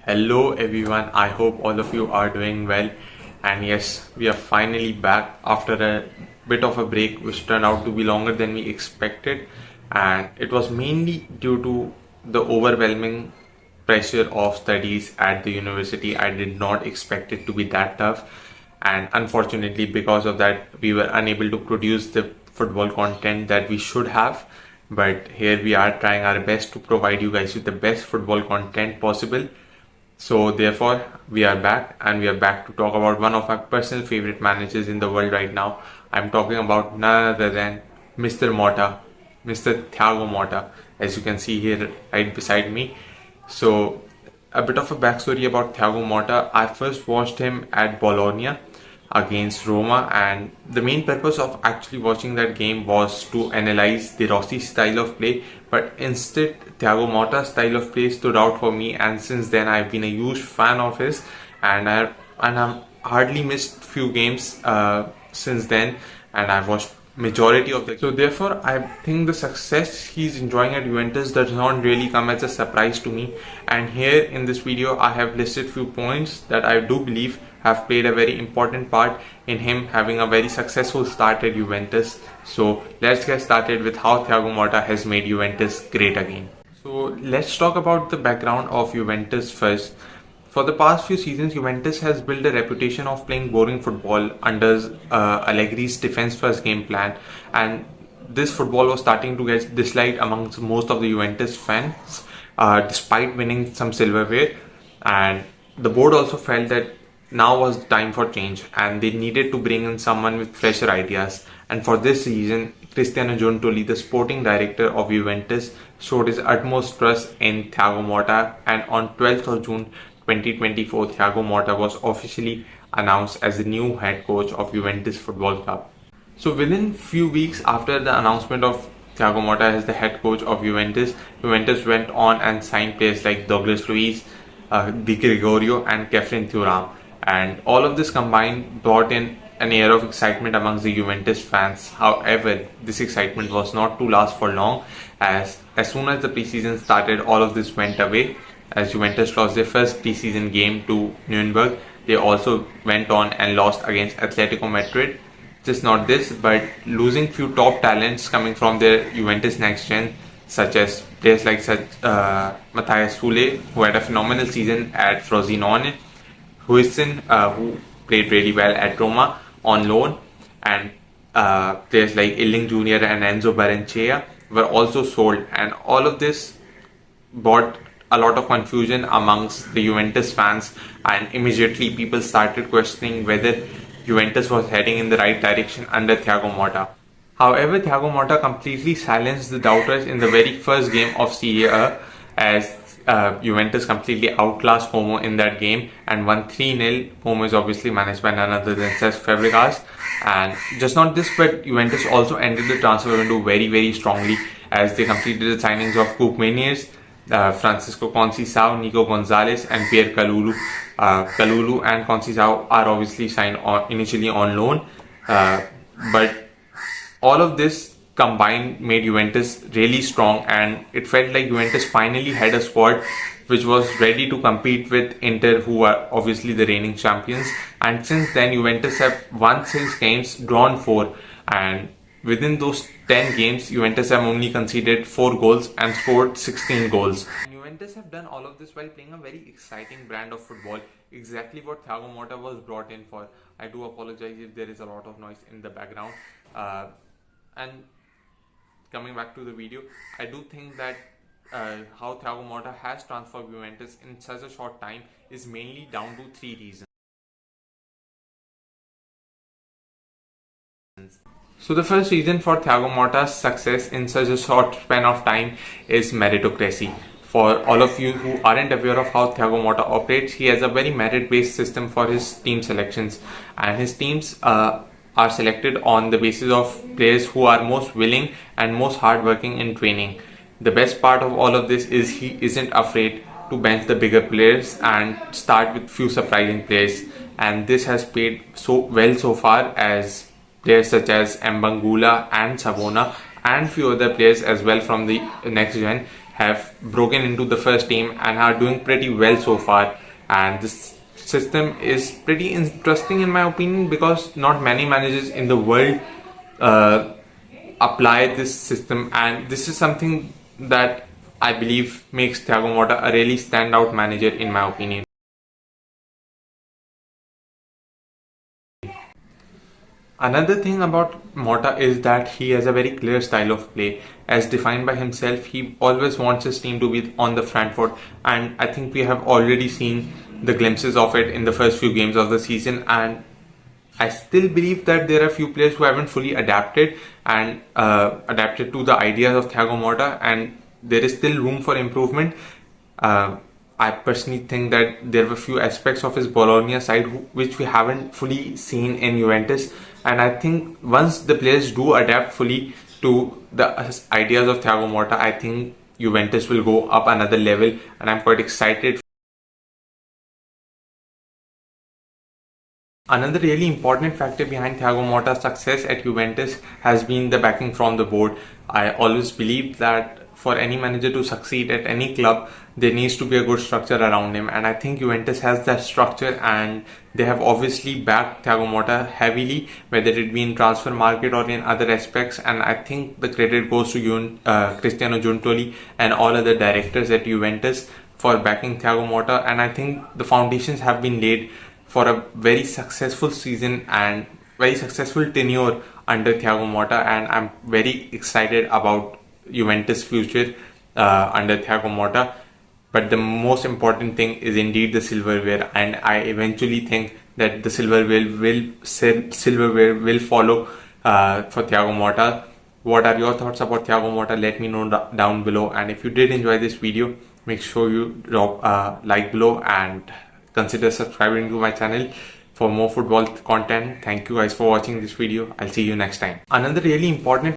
Hello everyone, I hope all of you are doing well. And yes, we are finally back after a bit of a break which turned out to be longer than we expected, and it was mainly due to the overwhelming pressure of studies at the university. I did not expect it to be that tough, and unfortunately because of that we were unable to produce the football content that we should have. But here we are trying our best to provide you guys with the best football content possible. So therefore, we are back, and we are back to talk about one of my personal favorite managers in the world right now. I'm talking about none other than Mr. Motta, Mr. Thiago Motta, as you can see here right beside me. So a bit of a backstory about Thiago Motta. I first watched him at Bologna against Roma, and the main purpose of actually watching that game was to analyze the Rossi style of play, but instead Thiago Motta's style of play stood out for me, and since then I've been a huge fan of his, and I've hardly missed few games since then, and I've watched majority of the. So therefore I think the success he's enjoying at Juventus does not really come as a surprise to me, and here in this video I have listed few points that I do believe have played a very important part in him having a very successful start at Juventus. So let's get started with how Thiago Motta has made Juventus great again. So let's talk about the background of Juventus first. For the past few seasons, Juventus has built a reputation of playing boring football under Allegri's defense-first game plan, and this football was starting to get disliked amongst most of the Juventus fans, despite winning some silverware. And the board also felt that now was the time for change, and they needed to bring in someone with fresher ideas. And for this reason, Cristiano Giuntoli, the sporting director of Juventus, showed his utmost trust in Thiago Motta, and on 12th of June 2024, Thiago Motta was officially announced as the new head coach of Juventus Football Club. So within few weeks after the announcement of Thiago Motta as the head coach of Juventus, Juventus went on and signed players like Douglas Luiz, Di Gregorio and Kefren Thuram. And all of this combined brought in an air of excitement amongst the Juventus fans. However, this excitement was not to last for long, as soon as the preseason started, all of this went away. As Juventus lost their first preseason game to Nuremberg, they also went on and lost against Atletico Madrid. Just not this, but losing few top talents coming from their Juventus next gen, such as players like Matthias Sule, who had a phenomenal season at Frosinone, Huijsen, who played really well at Roma on loan, and players like Illing Jr. and Enzo Barrenechea were also sold, and all of this brought a lot of confusion amongst the Juventus fans, and immediately people started questioning whether Juventus was heading in the right direction under Thiago Motta. However, Thiago Motta completely silenced the doubters in the very first game of Serie A, as Juventus completely outclassed Como in that game and won 3-0. Como is obviously managed by none other than Cesc Fabregas. And just not this, but Juventus also ended the transfer window very strongly, as they completed the signings of Koop Meiners, Francisco Conceição, Nico Gonzalez and Pierre Kalulu. Kalulu and Conceição are obviously signed initially on loan, but all of this combined made Juventus really strong, and it felt like Juventus finally had a squad which was ready to compete with Inter, who are obviously the reigning champions. And since then, Juventus have won 6 games, drawn 4, and within those 10 games, Juventus have only conceded 4 goals and scored 16 goals. Juventus have done all of this while playing a very exciting brand of football, exactly what Thiago Motta was brought in for. I do apologize if there is a lot of noise in the background. And coming back to the video, I do think that how Thiago Motta has transformed Juventus in such a short time is mainly down to 3 reasons. So the first reason for Thiago Motta's success in such a short span of time is meritocracy. For all of you who aren't aware of how Thiago Motta operates, he has a very merit-based system for his team selections, and his teams are selected on the basis of players who are most willing and most hardworking in training. The best part of all of this is he isn't afraid to bench the bigger players and start with few surprising players, and this has paid so well so far, as players such as Mbangula and Savona and few other players as well from the next gen have broken into the first team and are doing pretty well so far. And this system is pretty interesting in my opinion, because not many managers in the world apply this system, and this is something that I believe makes Thiago Motta a really standout manager in my opinion. Another thing about Motta is that he has a very clear style of play. As defined by himself, he always wants his team to be on the front foot, and I think we have already seen the glimpses of it in the first few games of the season. And I still believe that there are few players who haven't fully adapted and adapted to the ideas of Thiago Motta, and there is still room for improvement. I personally think that there were few aspects of his Bologna side which we haven't fully seen in Juventus, and I think once the players do adapt fully to the ideas of Thiago Motta, I think Juventus will go up another level, and I'm quite excited. Another really important factor behind Thiago Motta's success at Juventus has been the backing from the board. I always believe that for any manager to succeed at any club, there needs to be a good structure around him, and I think Juventus has that structure, and they have obviously backed Thiago Motta heavily, whether it be in transfer market or in other aspects. And I think the credit goes to Cristiano Giuntoli and all other directors at Juventus for backing Thiago Motta, and I think the foundations have been laid for a very successful season and very successful tenure under Thiago Motta, and I'm very excited about Juventus' future under Thiago Motta. But the most important thing is indeed the silverware, and I eventually think that the silverware will follow for Thiago Motta. What are your thoughts about Thiago Motta? Let me know down below, and if you did enjoy this video, make sure you drop a like below and consider subscribing to my channel for more football content. Thank you guys for watching this video. I'll see you next time. Another really important